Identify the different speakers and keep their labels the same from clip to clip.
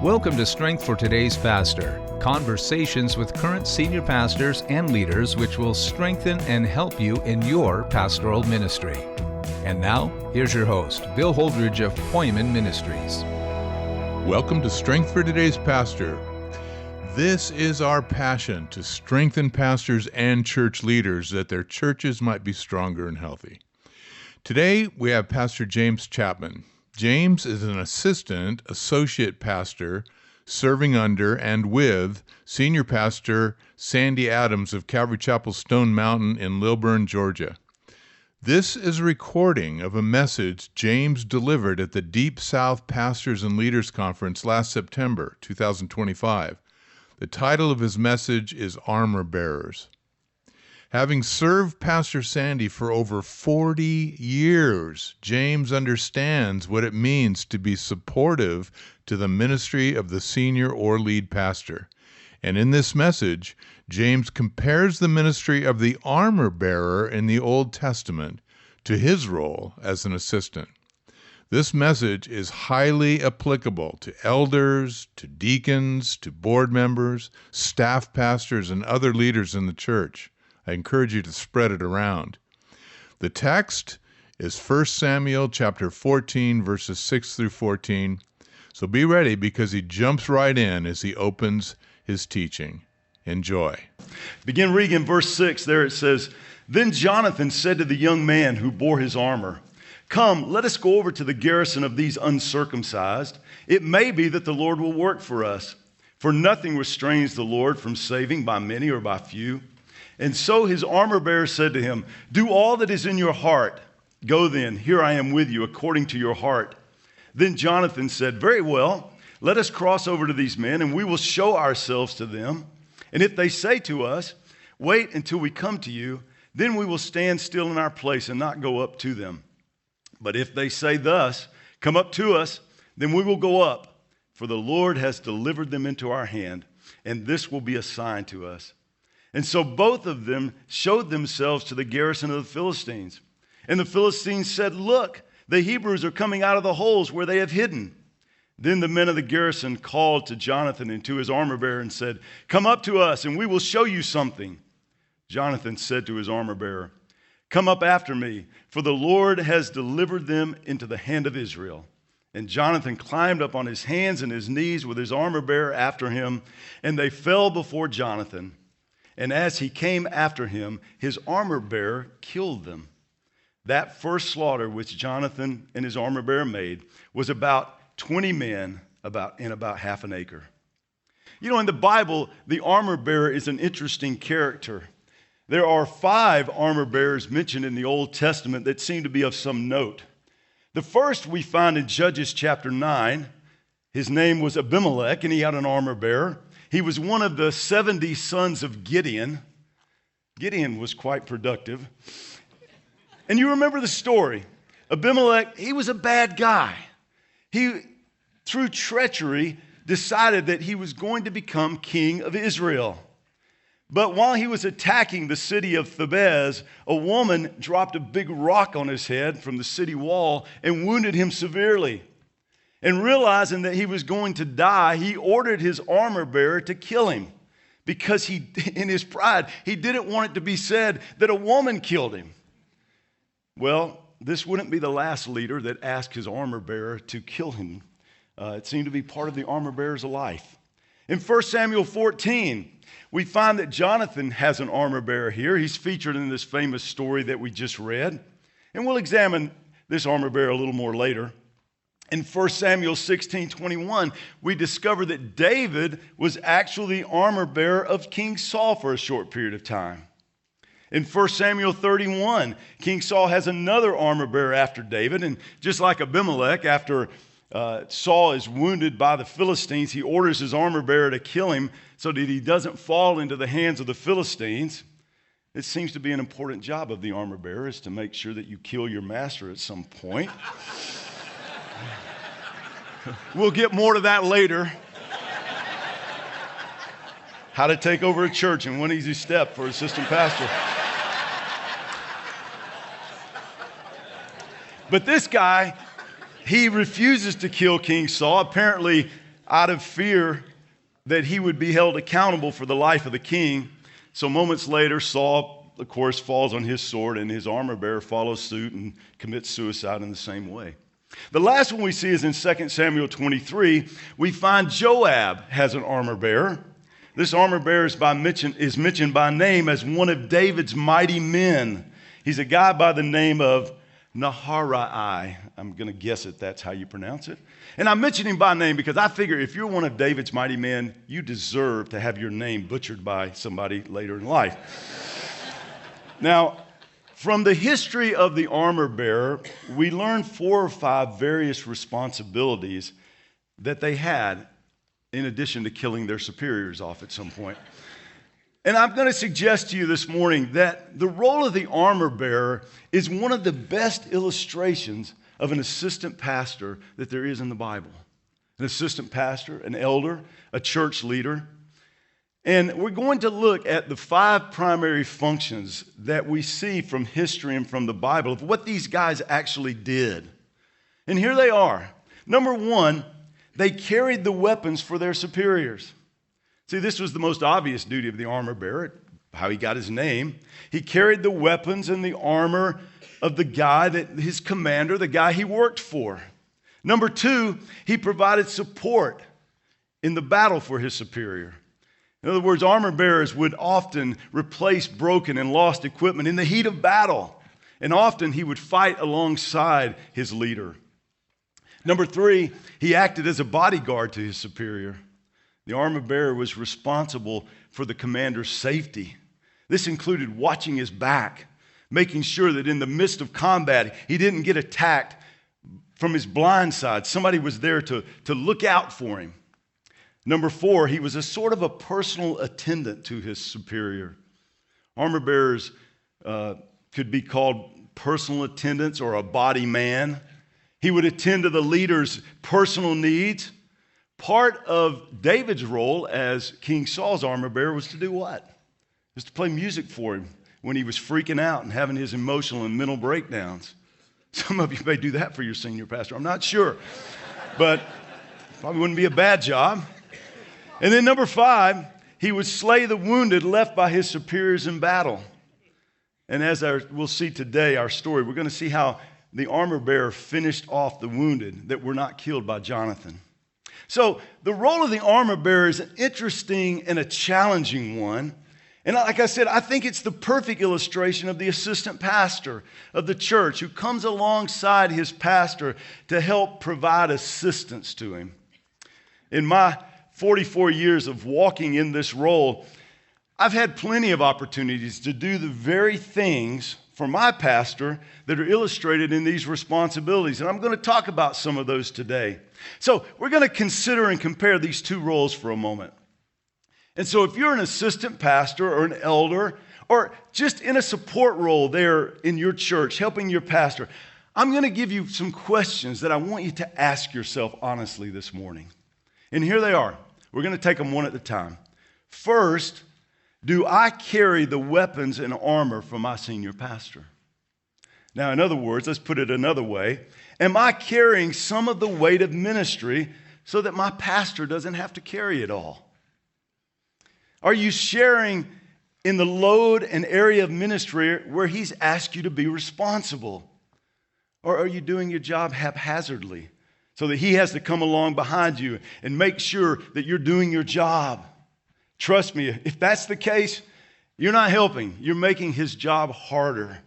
Speaker 1: Welcome to Strength for Today's Pastor, conversations with current senior pastors and leaders which will strengthen and help you in your pastoral ministry. And now, here's your host, Bill Holdridge of Poyman Ministries.
Speaker 2: Welcome to Strength for Today's Pastor. This is our passion to strengthen pastors and church leaders that their churches might be stronger and healthy. Today, we have Pastor James Chapman. James is an associate pastor, serving under and with senior pastor Sandy Adams of Calvary Chapel Stone Mountain in Lilburn, Georgia. This is a recording of a message James delivered at the Deep South Pastors and Leaders Conference last September 2025. The title of his message is Armor Bearers. Having served Pastor Sandy for over 40 years, James understands what it means to be supportive to the ministry of the senior or lead pastor. And in this message, James compares the ministry of the armor bearer in the Old Testament to his role as an assistant. This message is highly applicable to elders, to deacons, to board members, staff pastors, and other leaders in the church. I encourage you to spread it around. The text is 1 Samuel chapter 14, verses 6 through 14. So be ready because he jumps right in as he opens his teaching. Enjoy.
Speaker 3: Begin reading in verse 6. There it says, "Then Jonathan said to the young man who bore his armor, 'Come, let us go over to the garrison of these uncircumcised. It may be that the Lord will work for us. For nothing restrains the Lord from saving by many or by few.' And so his armor bearer said to him, 'Do all that is in your heart. Go then, here I am with you according to your heart.' Then Jonathan said, 'Very well, let us cross over to these men, and we will show ourselves to them. And if they say to us, wait until we come to you, then we will stand still in our place and not go up to them. But if they say thus, come up to us, then we will go up, for the Lord has delivered them into our hand, and this will be a sign to us.' And so both of them showed themselves to the garrison of the Philistines. And the Philistines said, 'Look, the Hebrews are coming out of the holes where they have hidden.' Then the men of the garrison called to Jonathan and to his armor bearer and said, 'Come up to us, and we will show you something.' Jonathan said to his armor bearer, 'Come up after me, for the Lord has delivered them into the hand of Israel.' And Jonathan climbed up on his hands and his knees with his armor bearer after him, and they fell before Jonathan. And as he came after him, his armor bearer killed them. That first slaughter which Jonathan and his armor bearer made was about 20 men in about half an acre." You know, in the Bible, the armor bearer is an interesting character. There are 5 armor bearers mentioned in the Old Testament that seem to be of some note. The first we find in Judges chapter 9. His name was Abimelech, and he had an armor bearer. He was one of the 70 sons of Gideon. Gideon was quite productive. And you remember the story. Abimelech, he was a bad guy. He, through treachery, decided that he was going to become king of Israel. But while he was attacking the city of Thebez, a woman dropped a big rock on his head from the city wall and wounded him severely. And realizing that he was going to die, he ordered his armor bearer to kill him because in his pride, he didn't want it to be said that a woman killed him. Well, this wouldn't be the last leader that asked his armor bearer to kill him. It seemed to be part of the armor bearer's life. In 1 Samuel 14, we find that Jonathan has an armor bearer here. He's featured in this famous story that we just read. And we'll examine this armor bearer a little more later. In 1 Samuel 16:21, we discover that David was actually the armor bearer of King Saul for a short period of time. In 1 Samuel 31, King Saul has another armor bearer after David, and just like Abimelech, after Saul is wounded by the Philistines, he orders his armor bearer to kill him so that he doesn't fall into the hands of the Philistines. It seems to be an important job of the armor bearer is to make sure that you kill your master at some point. We'll get more to that later. How to take over a church in one easy step for assistant pastor. But this guy, he refuses to kill King Saul. Apparently, out of fear that he would be held accountable for the life of the king. So moments later, Saul, of course, falls on his sword, and his armor bearer follows suit and commits suicide in the same way. The last one we see is in 2 Samuel 23. We find Joab has an armor bearer. This armor bearer is mentioned by name as one of David's mighty men. He's a guy by the name of Naharai. I'm going to guess that that's how you pronounce it. And I mention him by name because I figure if you're one of David's mighty men, you deserve to have your name butchered by somebody later in life. Now, from the history of the armor bearer, we learn 4 or 5 various responsibilities that they had in addition to killing their superiors off at some point. And I'm going to suggest to you this morning that the role of the armor bearer is one of the best illustrations of an assistant pastor that there is in the Bible. An assistant pastor, an elder, a church leader. And we're going to look at the 5 primary functions that we see from history and from the Bible of what these guys actually did. And here they are. Number 1, they carried the weapons for their superiors. See, this was the most obvious duty of the armor bearer, how he got his name. He carried the weapons and the armor of the guy his commander, the guy he worked for. Number 2, he provided support in the battle for his superior. In other words, armor bearers would often replace broken and lost equipment in the heat of battle. And often he would fight alongside his leader. Number 3, he acted as a bodyguard to his superior. The armor bearer was responsible for the commander's safety. This included watching his back, making sure that in the midst of combat, he didn't get attacked from his blind side. Somebody was there to look out for him. Number 4, he was a sort of a personal attendant to his superior. Armor bearers could be called personal attendants or a body man. He would attend to the leader's personal needs. Part of David's role as King Saul's armor bearer was to do what? It was to play music for him when he was freaking out and having his emotional and mental breakdowns. Some of you may do that for your senior pastor. I'm not sure, but probably wouldn't be a bad job. And then number 5, he would slay the wounded left by his superiors in battle. And as we'll see today, our story, we're going to see how the armor bearer finished off the wounded that were not killed by Jonathan. So the role of the armor bearer is an interesting and a challenging one. And like I said, I think it's the perfect illustration of the assistant pastor of the church who comes alongside his pastor to help provide assistance to him. In my 44 years of walking in this role, I've had plenty of opportunities to do the very things for my pastor that are illustrated in these responsibilities. And I'm going to talk about some of those today. So we're going to consider and compare these 2 roles for a moment. And so if you're an assistant pastor or an elder or just in a support role there in your church, helping your pastor, I'm going to give you some questions that I want you to ask yourself honestly this morning. And here they are. We're going to take them one at a time. First, do I carry the weapons and armor for my senior pastor? Now, in other words, let's put it another way. Am I carrying some of the weight of ministry so that my pastor doesn't have to carry it all? Are you sharing in the load and area of ministry where he's asked you to be responsible? Or are you doing your job haphazardly so that he has to come along behind you and make sure that you're doing your job? Trust me, if that's the case, you're not helping. You're making his job harder.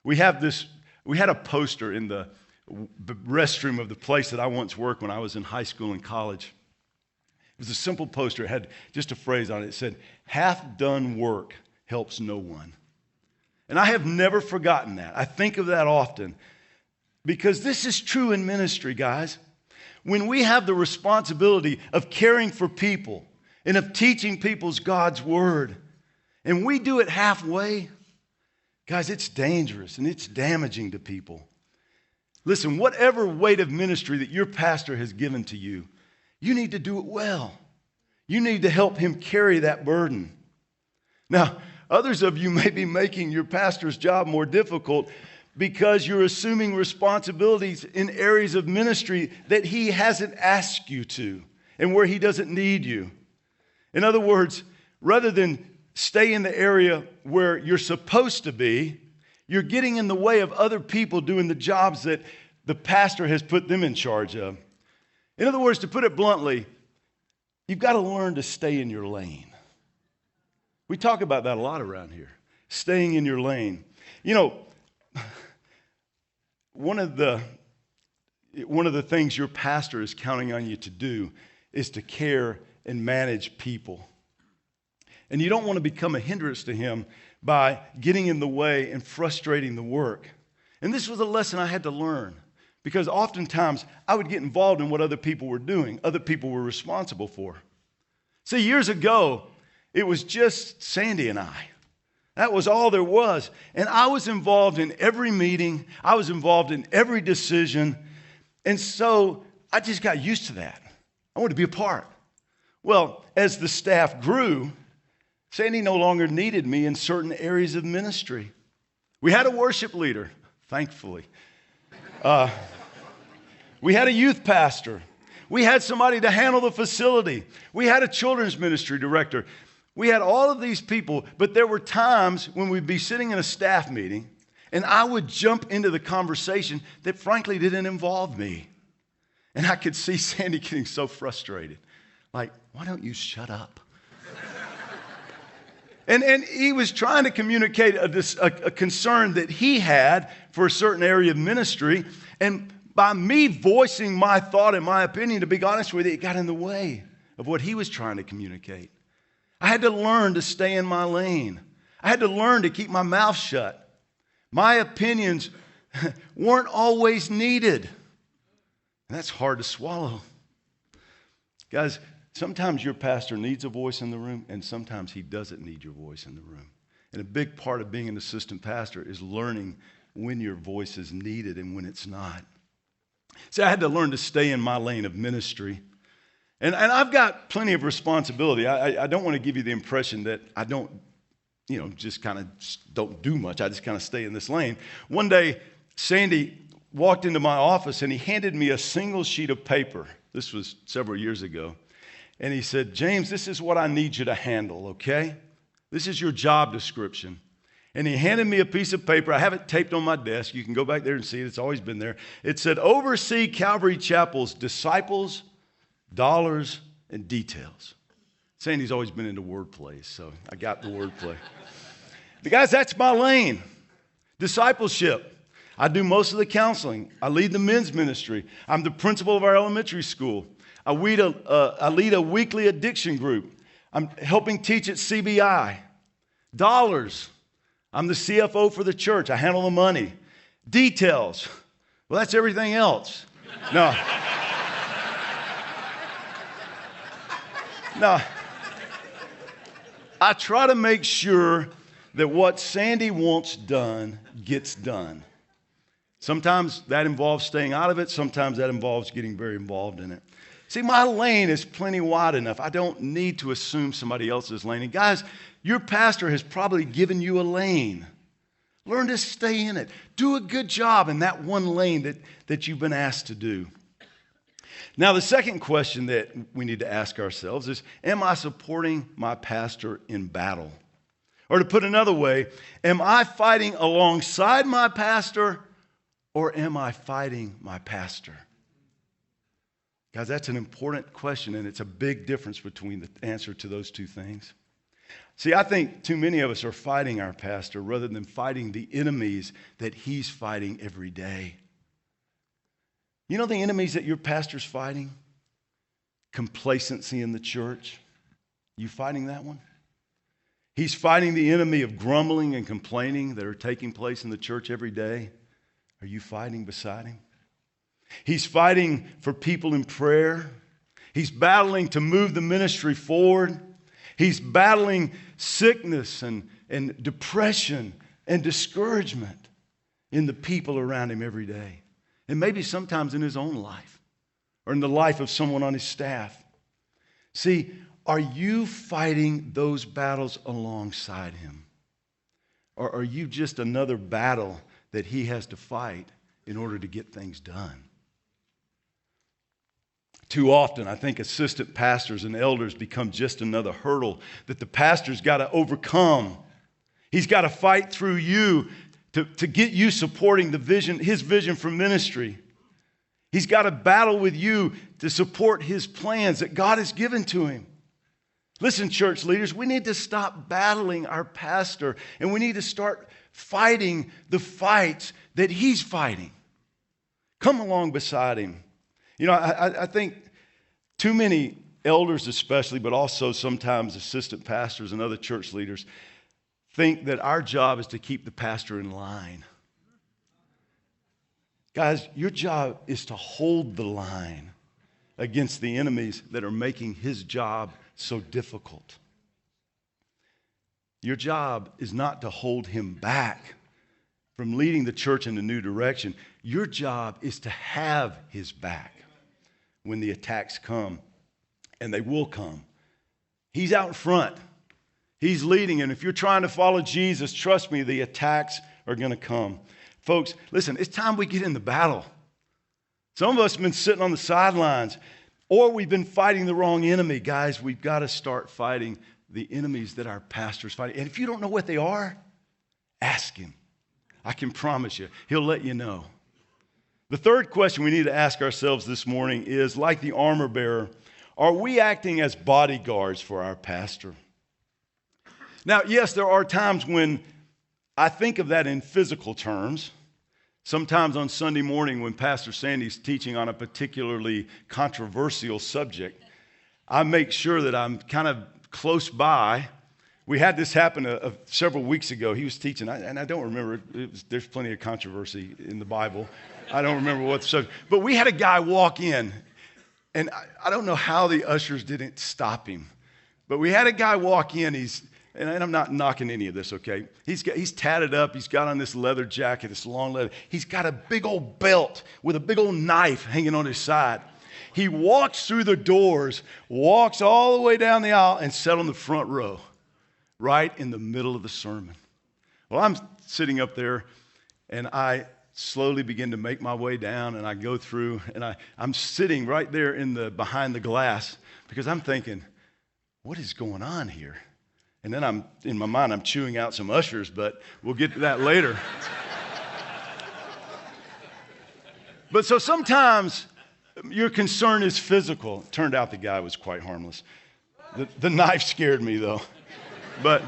Speaker 3: We had a poster in the restroom of the place that I once worked when I was in high school and college. It was a simple poster. It had just a phrase on it. It said, "Half done work helps no one." And I have never forgotten that. I think of that often because this is true in ministry, guys. When we have the responsibility of caring for people and of teaching people's God's word, and we do it halfway, guys, it's dangerous and it's damaging to people. Listen, whatever weight of ministry that your pastor has given to you, you need to do it well. You need to help him carry that burden. Now, others of you may be making your pastor's job more difficult because you're assuming responsibilities in areas of ministry that he hasn't asked you to. and where he doesn't need you. In other words, rather than stay in the area where you're supposed to be, you're getting in the way of other people doing the jobs that the pastor has put them in charge of. In other words, to put it bluntly, you've got to learn to stay in your lane. We talk about that a lot around here, staying in your lane. You know, one of the things your pastor is counting on you to do is to care and manage people. And you don't want to become a hindrance to him by getting in the way and frustrating the work. And this was a lesson I had to learn, because oftentimes I would get involved in what other people were doing, other people were responsible for. See, years ago, it was just Sandy and I. That was all there was. And I was involved in every meeting. I was involved in every decision. And so I just got used to that. I wanted to be a part. Well, as the staff grew, Sandy no longer needed me in certain areas of ministry. We had a worship leader, thankfully. We had a youth pastor. We had somebody to handle the facility. We had a children's ministry director. We had all of these people, but there were times when we'd be sitting in a staff meeting and I would jump into the conversation that frankly didn't involve me. And I could see Sandy getting so frustrated. Like, why don't you shut up? And he was trying to communicate a concern that he had for a certain area of ministry. And by me voicing my thought and my opinion, to be honest with you, it got in the way of what he was trying to communicate. I had to learn to stay in my lane. I had to learn to keep my mouth shut. My opinions weren't always needed. And that's hard to swallow. Guys, sometimes your pastor needs a voice in the room, and sometimes he doesn't need your voice in the room. And a big part of being an assistant pastor is learning when your voice is needed and when it's not. See, I had to learn to stay in my lane of ministry. And I've got plenty of responsibility. I don't want to give you the impression that I don't, just kind of don't do much. I just kind of stay in this lane. One day, Sandy walked into my office and he handed me a single sheet of paper. This was several years ago. And he said, James, this is what I need you to handle, okay? This is your job description. And he handed me a piece of paper. I have it taped on my desk. You can go back there and see it. It's always been there. It said, oversee Calvary Chapel's disciples, dollars, and details. Sandy's always been into wordplay, so I got the wordplay. But guys, that's my lane. Discipleship. I do most of the counseling. I lead the men's ministry. I'm the principal of our elementary school. I lead a weekly addiction group. I'm helping teach at CBI. Dollars. I'm the CFO for the church. I handle the money. Details. Well, that's everything else. No. No. I try to make sure that what Sandy wants done gets done. Sometimes that involves staying out of it. Sometimes that involves getting very involved in it. See, my lane is plenty wide enough. I don't need to assume somebody else's lane. And guys, your pastor has probably given you a lane. Learn to stay in it. Do a good job in that one lane that you've been asked to do. Now, the second question that we need to ask ourselves is, am I supporting my pastor in battle? Or to put another way, am I fighting alongside my pastor, or am I fighting my pastor? Guys, that's an important question, and it's a big difference between the answer to those two things. See, I think too many of us are fighting our pastor rather than fighting the enemies that he's fighting every day. You know the enemies that your pastor's fighting? Complacency in the church. You fighting that one? He's fighting the enemy of grumbling and complaining that are taking place in the church every day. Are you fighting beside him? He's fighting for people in prayer. He's battling to move the ministry forward. He's battling sickness and depression and discouragement in the people around him every day. And maybe sometimes in his own life or in the life of someone on his staff. See, are you fighting those battles alongside him? Or are you just another battle that he has to fight in order to get things done? Too often, I think assistant pastors and elders become just another hurdle that the pastor's got to overcome. He's got to fight through you to get you supporting the vision, his vision for ministry. He's got to battle with you to support his plans that God has given to him. Listen, church leaders, we need to stop battling our pastor, and we need to start fighting the fights that he's fighting. Come along beside him. You know, I think too many elders especially, but also sometimes assistant pastors and other church leaders, think that our job is to keep the pastor in line. Guys, your job is to hold the line against the enemies that are making his job so difficult. Your job is not to hold him back from leading the church in a new direction. Your job is to have his back when the attacks come, and they will come. He's out in front. He's leading, and if you're trying to follow Jesus, trust me, the attacks are going to come. Folks, listen, it's time we get in the battle. Some of us have been sitting on the sidelines, or we've been fighting the wrong enemy. Guys, we've got to start fighting the enemies that our pastor's fighting. And if you don't know what they are, ask him. I can promise you, he'll let you know. The third question we need to ask ourselves this morning is, like the armor bearer, are we acting as bodyguards for our pastor? Now, yes, there are times when I think of that in physical terms. Sometimes on Sunday morning when Pastor Sandy's teaching on a particularly controversial subject, I make sure that I'm kind of close by. We had this happen several weeks ago. He was teaching, and I don't remember. There's plenty of controversy in the Bible. I don't remember what the subject. But we had a guy walk in, and I don't know how the ushers didn't stop him. But we had a guy walk in. And I'm not knocking any of this, okay? He's tatted up. He's got on this leather jacket, this long leather. He's got a big old belt with a big old knife hanging on his side. He walks through the doors, walks all the way down the aisle, and sat on the front row, right in the middle of the sermon. Well, I'm sitting up there, and I slowly begin to make my way down, and I go through, and I'm sitting right there behind the glass because I'm thinking, what is going on here? And then in my mind, I'm chewing out some ushers, but we'll get to that later. But so sometimes your concern is physical. It turned out the guy was quite harmless. The knife scared me, though. But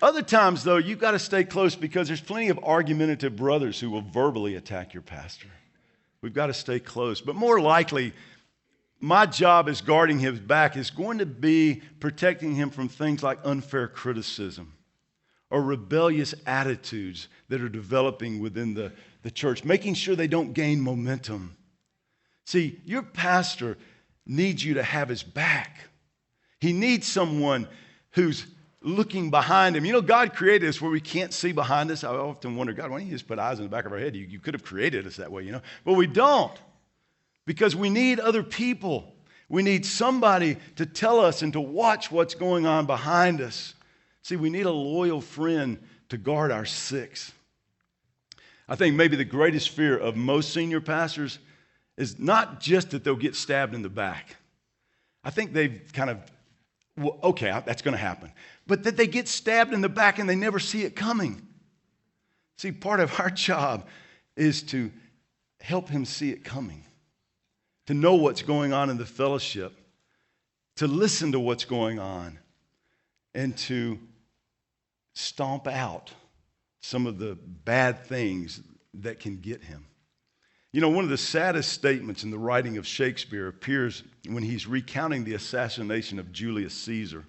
Speaker 3: other times, though, you've got to stay close because there's plenty of argumentative brothers who will verbally attack your pastor. We've got to stay close. But more likely, my job as guarding his back is going to be protecting him from things like unfair criticism or rebellious attitudes that are developing within the church, making sure they don't gain momentum. See, your pastor needs you to have his back. He needs someone who's looking behind him. You know, God created us where we can't see behind us. I often wonder, God, why don't you just put eyes in the back of our head? You could have created us that way, you know, but we don't. Because we need other people. We need somebody to tell us and to watch what's going on behind us. See, we need a loyal friend to guard our six. I think maybe the greatest fear of most senior pastors is not just that they'll get stabbed in the back. I think they've kind of, well, okay, that's going to happen. But that they get stabbed in the back and they never see it coming. See, part of our job is to help him see it coming. To know what's going on in the fellowship, to listen to what's going on, and to stomp out some of the bad things that can get him. You know, one of the saddest statements in the writing of Shakespeare appears when he's recounting the assassination of Julius Caesar.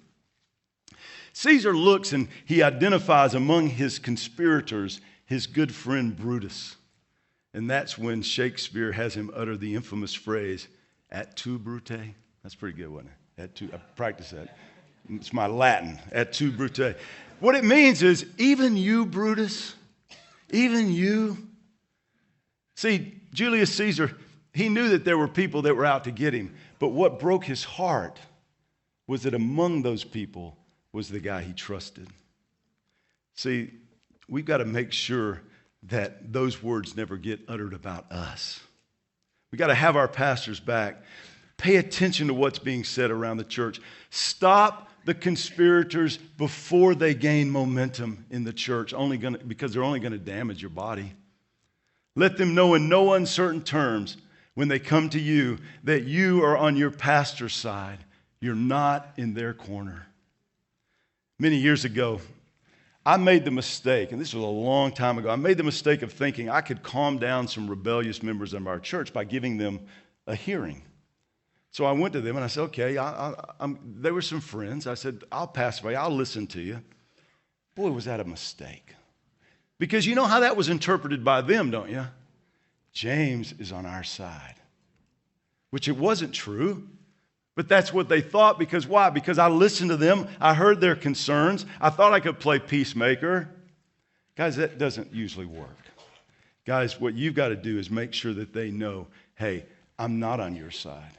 Speaker 3: Caesar looks and he identifies among his conspirators his good friend Brutus. And that's when Shakespeare has him utter the infamous phrase, "Et tu, Brute?" That's pretty good, wasn't it? Et tu. I practiced that. It's my Latin. Et tu, Brute. What it means is, even you, Brutus, even you. See, Julius Caesar, he knew that there were people that were out to get him. But what broke his heart was that among those people was the guy he trusted. See, we've got to make sure that those words never get uttered about us. We got to have our pastors back. Pay attention to what's being said around the church. Stop the conspirators before they gain momentum in the church, because they're only going to damage your body. Let them know in no uncertain terms when they come to you that you are on your pastor's side. You're not in their corner. Many years ago, I made the mistake, and this was a long time ago, I made the mistake of thinking I could calm down some rebellious members of our church by giving them a hearing. So I went to them and I said, okay, they were some friends. I said, I'll pass away. I'll listen to you. Boy, was that a mistake. Because you know how that was interpreted by them, don't you? James is on our side. Which it wasn't true. But that's what they thought. Because why? Because I listened to them. I heard their concerns. I thought I could play peacemaker. Guys, that doesn't usually work. Guys, what you've got to do is make sure that they know, hey, I'm not on your side.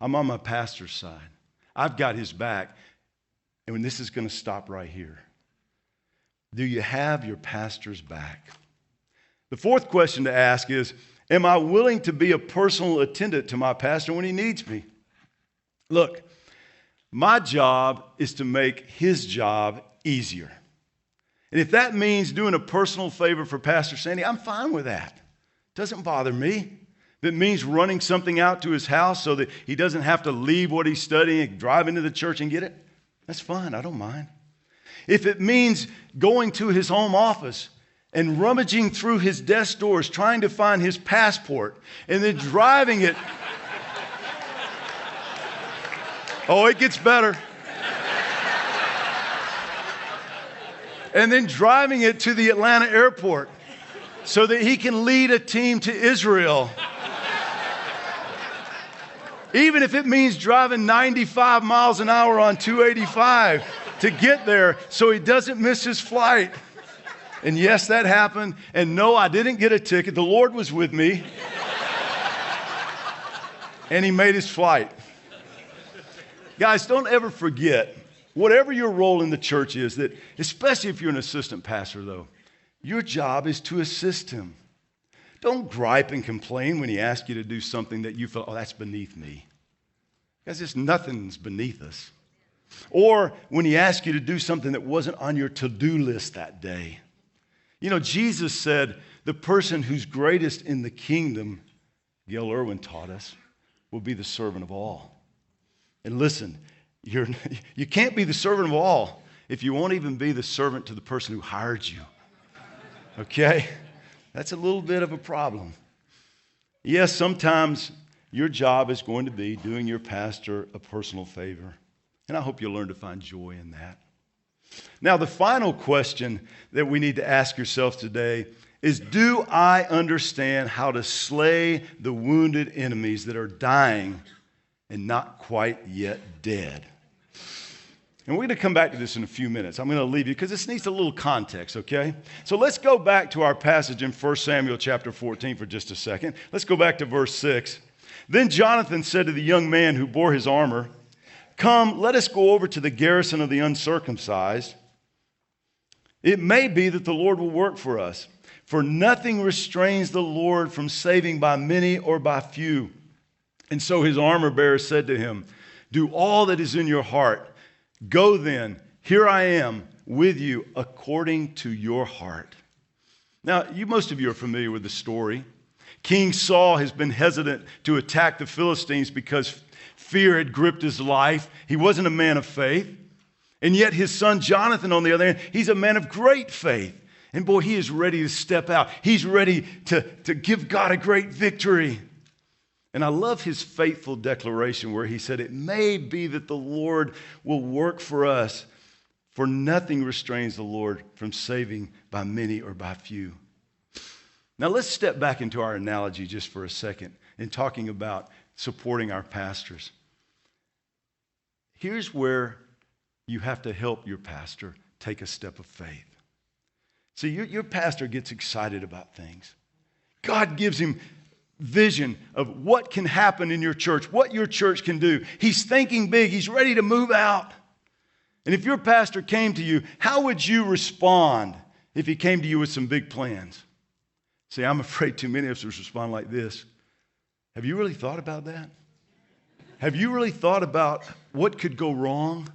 Speaker 3: I'm on my pastor's side. I've got his back. And this is going to stop right here. Do you have your pastor's back? The fourth question to ask is, am I willing to be a personal attendant to my pastor when he needs me? Look, my job is to make his job easier. And if that means doing a personal favor for Pastor Sandy, I'm fine with that. Doesn't bother me. If it means running something out to his house so that he doesn't have to leave what he's studying and drive into the church and get it, that's fine. I don't mind. If it means going to his home office and rummaging through his desk drawers trying to find his passport and then driving it. Oh, it gets better. And then driving it to the Atlanta airport so that he can lead a team to Israel. Even if it means driving 95 miles an hour on 285 to get there so he doesn't miss his flight. And yes, that happened. And no, I didn't get a ticket. The Lord was with me. And he made his flight. Guys, don't ever forget, whatever your role in the church is, that especially if you're an assistant pastor, though, your job is to assist him. Don't gripe and complain when he asks you to do something that you feel, oh, that's beneath me. Guys, just nothing's beneath us. Or when he asks you to do something that wasn't on your to-do list that day. You know, Jesus said the person who's greatest in the kingdom, Gail Irwin taught us, will be the servant of all. And listen, you can't be the servant of all if you won't even be the servant to the person who hired you. Okay? That's a little bit of a problem. Yes, sometimes your job is going to be doing your pastor a personal favor. And I hope you'll learn to find joy in that. Now, the final question that we need to ask yourself today is, do I understand how to slay the wounded enemies that are dying and not quite yet dead? And we're going to come back to this in a few minutes. I'm going to leave you because this needs a little context, okay? So let's go back to our passage in 1 Samuel chapter 14 for just a second. Let's go back to verse 6. Then Jonathan said to the young man who bore his armor, "Come, let us go over to the garrison of the uncircumcised. It may be that the Lord will work for us, for nothing restrains the Lord from saving by many or by few." And so his armor bearer said to him, "Do all that is in your heart. Go then, here I am with you according to your heart." Now, most of you are familiar with the story. King Saul has been hesitant to attack the Philistines because fear had gripped his life. He wasn't a man of faith. And yet his son Jonathan, on the other hand, he's a man of great faith. And boy, he is ready to step out. He's ready to give God a great victory. And I love his faithful declaration where he said, "It may be that the Lord will work for us, for nothing restrains the Lord from saving by many or by few." Now let's step back into our analogy just for a second in talking about supporting our pastors. Here's where you have to help your pastor take a step of faith. See, your pastor gets excited about things. God gives him vision of what can happen in your church, what your church can do. He's thinking big. He's ready to move out. And if your pastor came to you, how would you respond if he came to you with some big plans? See, I'm afraid too many of us respond like this. Have you really thought about that? Have you really thought about what could go wrong?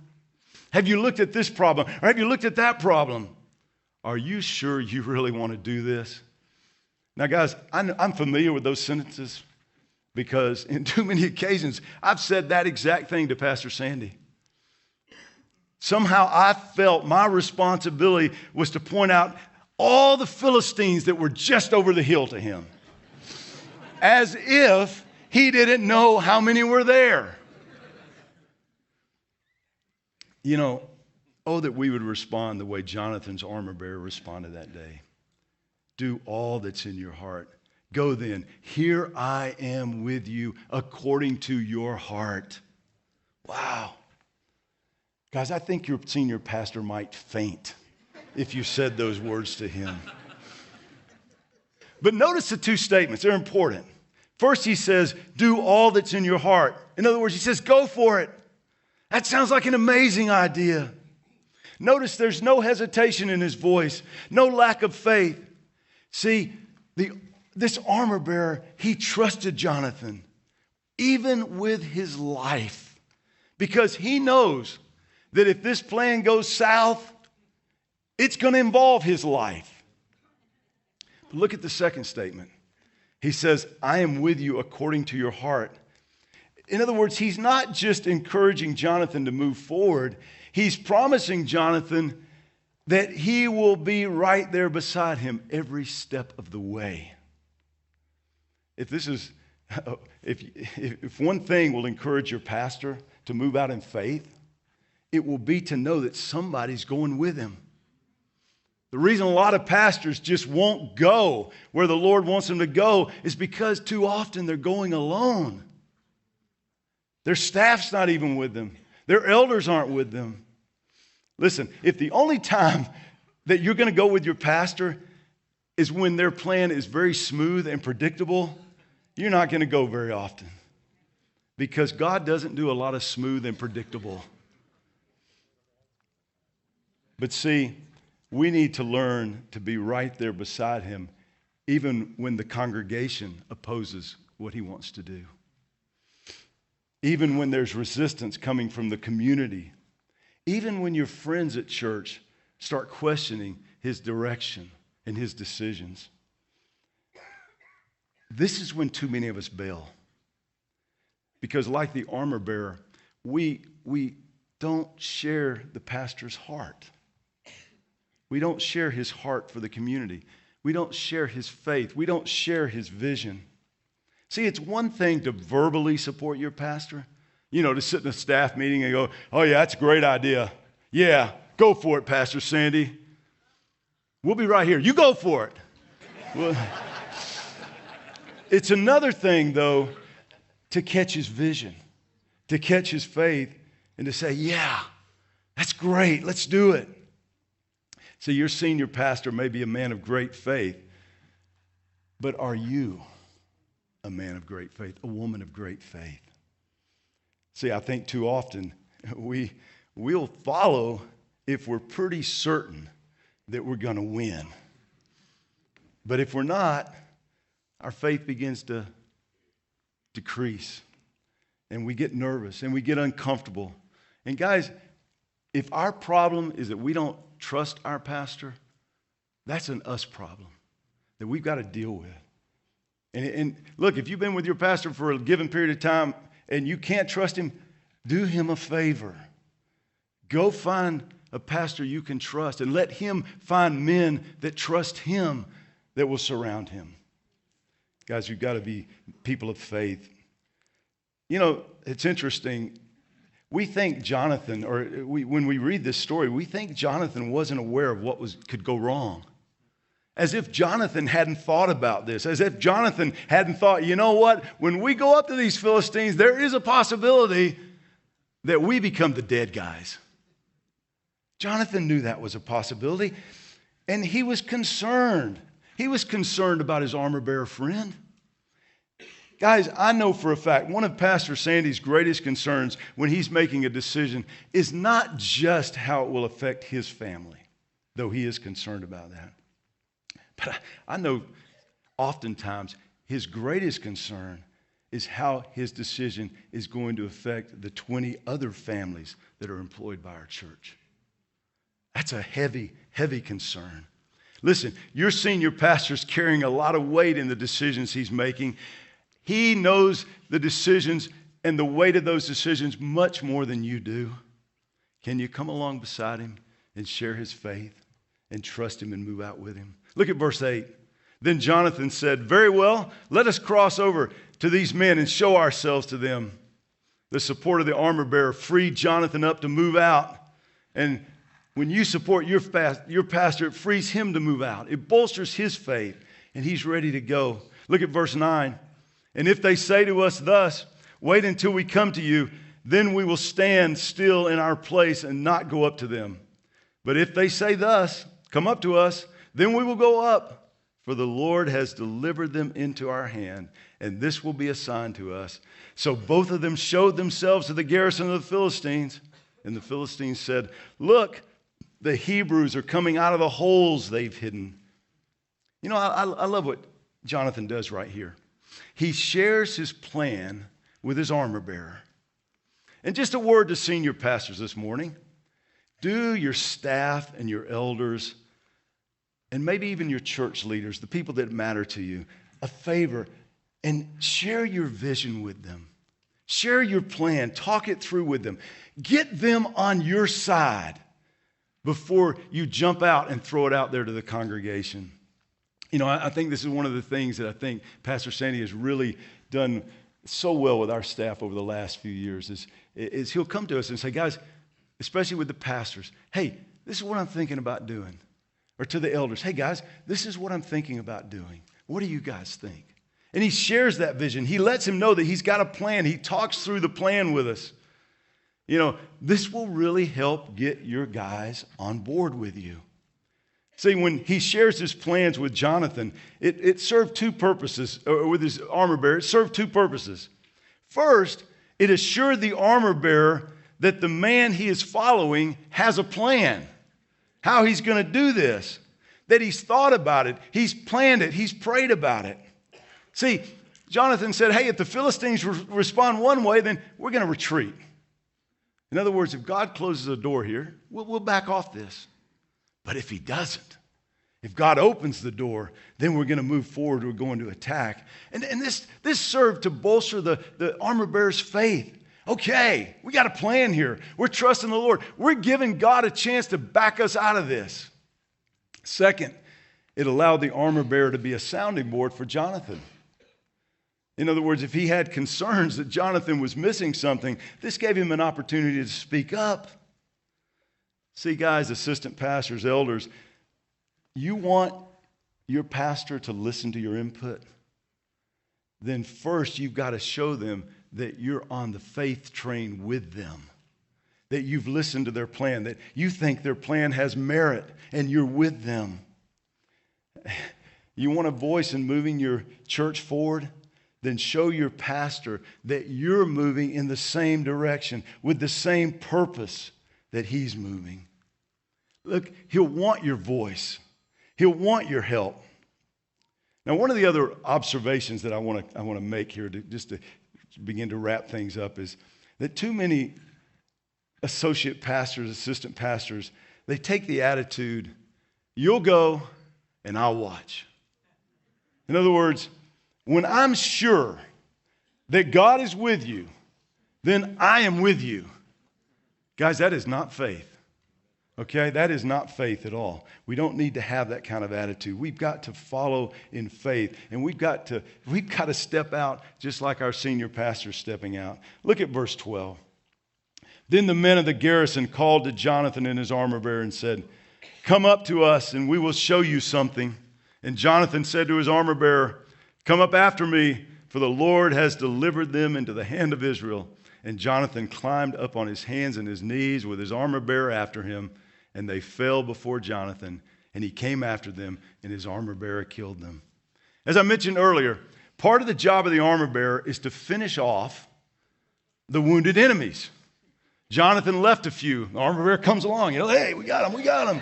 Speaker 3: Have you looked at this problem? Or have you looked at that problem? Are you sure you really want to do this? Now, guys, I'm familiar with those sentences because in too many occasions, I've said that exact thing to Pastor Sandy. Somehow I felt my responsibility was to point out all the Philistines that were just over the hill to him, as if he didn't know how many were there. You know, oh, that we would respond the way Jonathan's armor bearer responded that day. Do all that's in your heart. Go then. Here I am with you according to your heart. Wow. Guys, I think your senior pastor might faint if you said those words to him. But notice the two statements. They're important. First, he says, do all that's in your heart. In other words, he says, go for it. That sounds like an amazing idea. Notice there's no hesitation in his voice, no lack of faith. See, this armor bearer, he trusted Jonathan, even with his life, because he knows that if this plan goes south, it's going to involve his life. But look at the second statement. He says, I am with you according to your heart. In other words, he's not just encouraging Jonathan to move forward. He's promising Jonathan that he will be right there beside him every step of the way. If one thing will encourage your pastor to move out in faith, it will be to know that somebody's going with him. The reason a lot of pastors just won't go where the Lord wants them to go is because too often they're going alone. Their staff's not even with them. Their elders aren't with them. Listen, if the only time that you're going to go with your pastor is when their plan is very smooth and predictable, you're not going to go very often. Because God doesn't do a lot of smooth and predictable. But see, we need to learn to be right there beside him, even when the congregation opposes what he wants to do. Even when there's resistance coming from the community. Even when your friends at church start questioning his direction and his decisions. This is when too many of us bail. Because like the armor bearer, we don't share the pastor's heart. We don't share his heart for the community. We don't share his faith. We don't share his vision. See, it's one thing to verbally support your pastor. You know, to sit in a staff meeting and go, oh yeah, that's a great idea. Yeah, go for it, Pastor Sandy. We'll be right here. You go for it. Well, it's another thing, though, to catch his vision, to catch his faith, and to say, yeah, that's great. Let's do it. See, your senior pastor may be a man of great faith, but are you a man of great faith, a woman of great faith? See, I think too often we'll follow if we're pretty certain that we're going to win. But if we're not, our faith begins to decrease, and we get nervous, and we get uncomfortable. And guys, if our problem is that we don't trust our pastor, that's an us problem that we've got to deal with. And look, if you've been with your pastor for a given period of time and you can't trust him, do him a favor. Go find a pastor you can trust and let him find men that trust him that will surround him. Guys, you've got to be people of faith. You know, it's interesting. We think Jonathan, when we read this story, we think Jonathan wasn't aware of what could go wrong. As if Jonathan hadn't thought about this. As if Jonathan hadn't thought, you know what? When we go up to these Philistines, there is a possibility that we become the dead guys. Jonathan knew that was a possibility, and he was concerned. He was concerned about his armor-bearer friend. Guys, I know for a fact one of Pastor Sandy's greatest concerns when he's making a decision is not just how it will affect his family, though he is concerned about that. But I know oftentimes his greatest concern is how his decision is going to affect the 20 other families that are employed by our church. That's a heavy, heavy concern. Listen, your senior pastor's carrying a lot of weight in the decisions he's making. He knows the decisions and the weight of those decisions much more than you do. Can you come along beside him and share his faith and trust him and move out with him? Look at verse 8. Then Jonathan said, "Very well, let us cross over to these men and show ourselves to them." The support of the armor bearer freed Jonathan up to move out. And when you support your pastor, it frees him to move out. It bolsters his faith, and he's ready to go. Look at verse 9. "And if they say to us thus, 'Wait until we come to you,' then we will stand still in our place and not go up to them. But if they say thus, 'Come up to us,' then we will go up. For the Lord has delivered them into our hand, and this will be a sign to us." So both of them showed themselves to the garrison of the Philistines. And the Philistines said, "Look, the Hebrews are coming out of the holes they've hidden." You know, I love what Jonathan does right here. He shares his plan with his armor bearer. And just a word to senior pastors this morning. Do your staff and your elders, and maybe even your church leaders, the people that matter to you, a favor and share your vision with them. Share your plan. Talk it through with them. Get them on your side before you jump out and throw it out there to the congregation. You know, I think this is one of the things that I think Pastor Sandy has really done so well with our staff over the last few years is he'll come to us and say, "Guys," especially with the pastors, "Hey, this is what I'm thinking about doing." Or to the elders, "Hey guys, this is what I'm thinking about doing. What do you guys think?" And he shares that vision. He lets him know that he's got a plan. He talks through the plan with us. You know, this will really help get your guys on board with you. See, when he shares his plans with Jonathan, it served two purposes, or with his armor bearer, it served two purposes. First, it assured the armor bearer that the man he is following has a plan, how he's going to do this, that he's thought about it, he's planned it, he's prayed about it. See, Jonathan said, "Hey, if the Philistines respond one way, then we're going to retreat." In other words, if God closes a door here, we'll back off this. But if he doesn't, if God opens the door, then we're going to move forward, we're going to attack. And this served to bolster the armor bearer's faith. Okay, we got a plan here. We're trusting the Lord. We're giving God a chance to back us out of this. Second, it allowed the armor bearer to be a sounding board for Jonathan. In other words, if he had concerns that Jonathan was missing something, this gave him an opportunity to speak up. See, guys, assistant pastors, elders, you want your pastor to listen to your input? Then first you've got to show them that you're on the faith train with them, that you've listened to their plan, that you think their plan has merit, and you're with them. You want a voice in moving your church forward? Then show your pastor that you're moving in the same direction with the same purpose that he's moving. Look, he'll want your voice. He'll want your help. Now, one of the other observations that I want to make here, just to begin to wrap things up, is that too many associate pastors, assistant pastors, they take the attitude, "You'll go and I'll watch." In other words, when I'm sure that God is with you, then I am with you. Guys, that is not faith. Okay, that is not faith at all. We don't need to have that kind of attitude. We've got to follow in faith, and we've got to step out just like our senior pastor's stepping out. Look at verse 12. Then the men of the garrison called to Jonathan and his armor bearer and said, "Come up to us, and we will show you something." And Jonathan said to his armor bearer, "Come up after me, for the Lord has delivered them into the hand of Israel." And Jonathan climbed up on his hands and his knees with his armor bearer after him. And they fell before Jonathan, and he came after them, and his armor bearer killed them. As I mentioned earlier, part of the job of the armor bearer is to finish off the wounded enemies. Jonathan left a few. The armor bearer comes along. "Hey, we got him.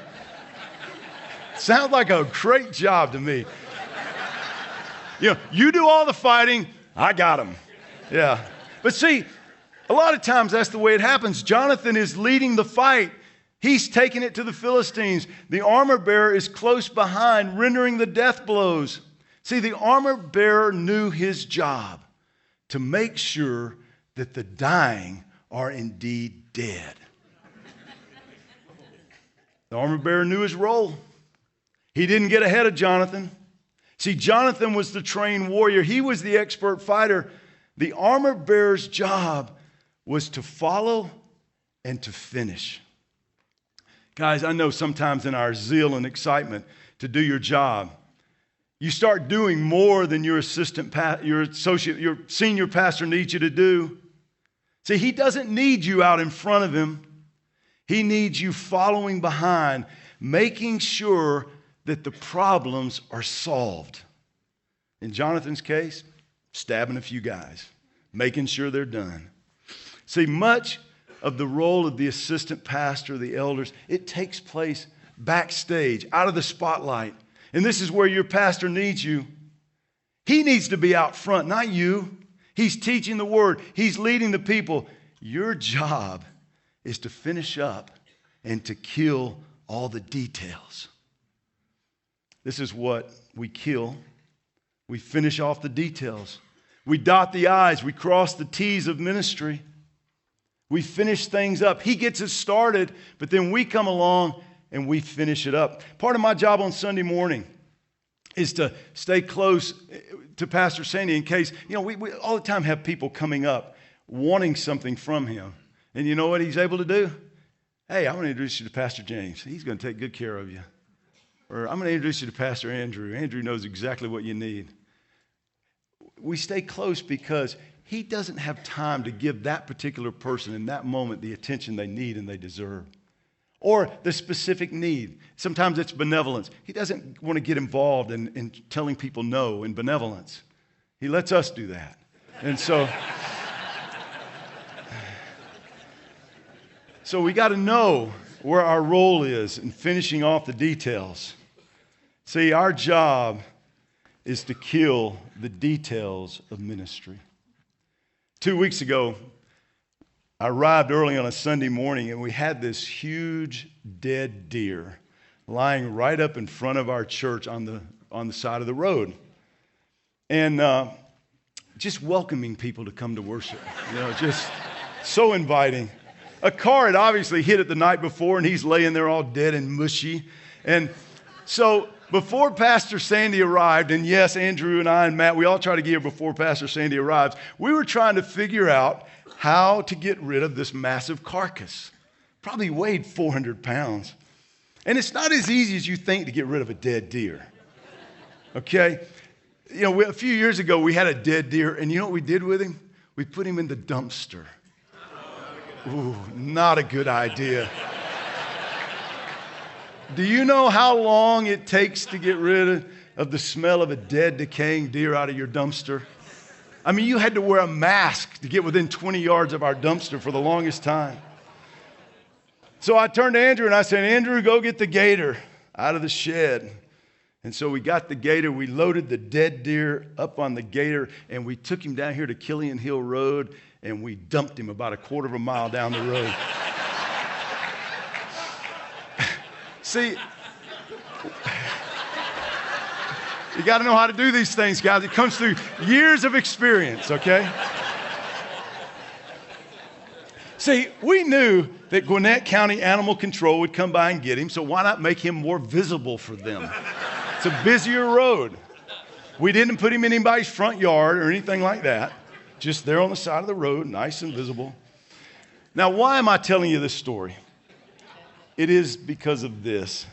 Speaker 3: Sounds like a great job to me. You do all the fighting. I got him. Yeah. But see, a lot of times that's the way it happens. Jonathan is leading the fight. He's taking it to the Philistines. The armor bearer is close behind, rendering the death blows. See, the armor bearer knew his job to make sure that the dying are indeed dead. The armor bearer knew his role. He didn't get ahead of Jonathan. See, Jonathan was the trained warrior. He was the expert fighter. The armor bearer's job was to follow and to finish. Guys, I know sometimes in our zeal and excitement to do your job, you start doing more than your your senior pastor needs you to do. See, he doesn't need you out in front of him. He needs you following behind, making sure that the problems are solved. In Jonathan's case, stabbing a few guys, making sure they're done. See, much of the role of the assistant pastor, the elders, it takes place backstage, out of the spotlight. And this is where your pastor needs you. He needs to be out front, not you. He's teaching the word. He's leading the people. Your job is to finish up and to kill all the details. This is what we kill. We finish off the details. We dot the I's. We cross the T's of ministry. We finish things up. He gets it started, but then we come along and we finish it up. Part of my job on Sunday morning is to stay close to Pastor Sandy in case, we all the time have people coming up wanting something from him. And you know what he's able to do? Hey, I'm going to introduce you to Pastor James. He's going to take good care of you. Or I'm going to introduce you to Pastor Andrew. Andrew knows exactly what you need. We stay close because he doesn't have time to give that particular person in that moment the attention they need and they deserve. Or the specific need. Sometimes it's benevolence. He doesn't want to get involved in telling people no in benevolence. He lets us do that. And so we got to know where our role is in finishing off the details. See, our job is to kill the details of ministry. 2 weeks ago, I arrived early on a Sunday morning and we had this huge dead deer lying right up in front of our church on the side of the road. And just welcoming people to come to worship. Just so inviting. A car had obviously hit it the night before and he's laying there all dead and mushy. And so before Pastor Sandy arrived, and yes, Andrew and I and Matt, we all try to get here before Pastor Sandy arrives, we were trying to figure out how to get rid of this massive carcass. Probably weighed 400 pounds. And it's not as easy as you think to get rid of a dead deer. Okay? A few years ago, we had a dead deer, and you know what we did with him? We put him in the dumpster. Ooh, not a good idea. Do you know how long it takes to get rid of the smell of a dead, decaying deer out of your dumpster? I mean, you had to wear a mask to get within 20 yards of our dumpster for the longest time. So I turned to Andrew and I said, Andrew, go get the gator out of the shed. And so we got the gator, we loaded the dead deer up on the gator, and we took him down here to Killian Hill Road, and we dumped him about a quarter of a mile down the road. See, you got to know how to do these things, guys. It comes through years of experience, okay? See, we knew that Gwinnett County Animal Control would come by and get him, so why not make him more visible for them? It's a busier road. We didn't put him in anybody's front yard or anything like that. Just there on the side of the road, nice and visible. Now, why am I telling you this story? It is because of this.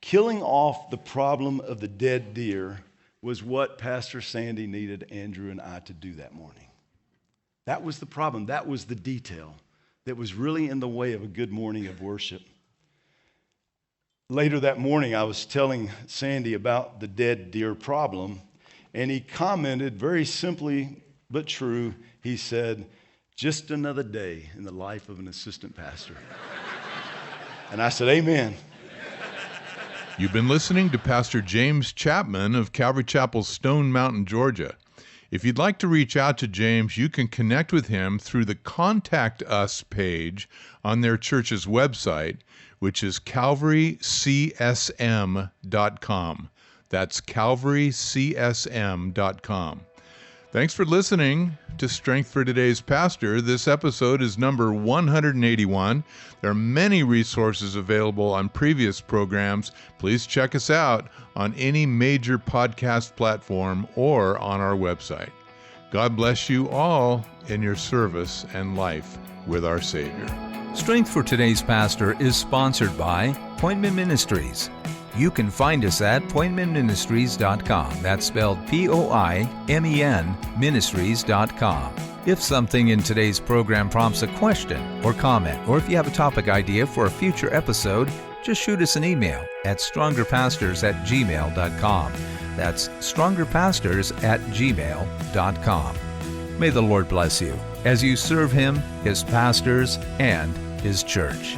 Speaker 3: Killing off the problem of the dead deer was what Pastor Sandy needed Andrew and I to do that morning. That was the problem. That was the detail that was really in the way of a good morning of worship. Later that morning, I was telling Sandy about the dead deer problem, and he commented very simply but true. He said, just another day in the life of an assistant pastor. And I said, amen.
Speaker 2: You've been listening to Pastor James Chapman of Calvary Chapel, Stone Mountain, Georgia. If you'd like to reach out to James, you can connect with him through the Contact Us page on their church's website, which is calvarycsm.com. That's calvarycsm.com. Thanks for listening to Strength for Today's Pastor. This episode is number 181. There are many resources available on previous programs. Please check us out on any major podcast platform or on our website. God bless you all in your service and life with our Savior.
Speaker 1: Strength for Today's Pastor is sponsored by Pointman Ministries. You can find us at pointmanministries.com. That's spelled Poimen ministries.com. If something in today's program prompts a question or comment, or if you have a topic idea for a future episode, just shoot us an email at strongerpastors@gmail.com. That's strongerpastors@gmail.com. May the Lord bless you as you serve Him, His pastors, and His church.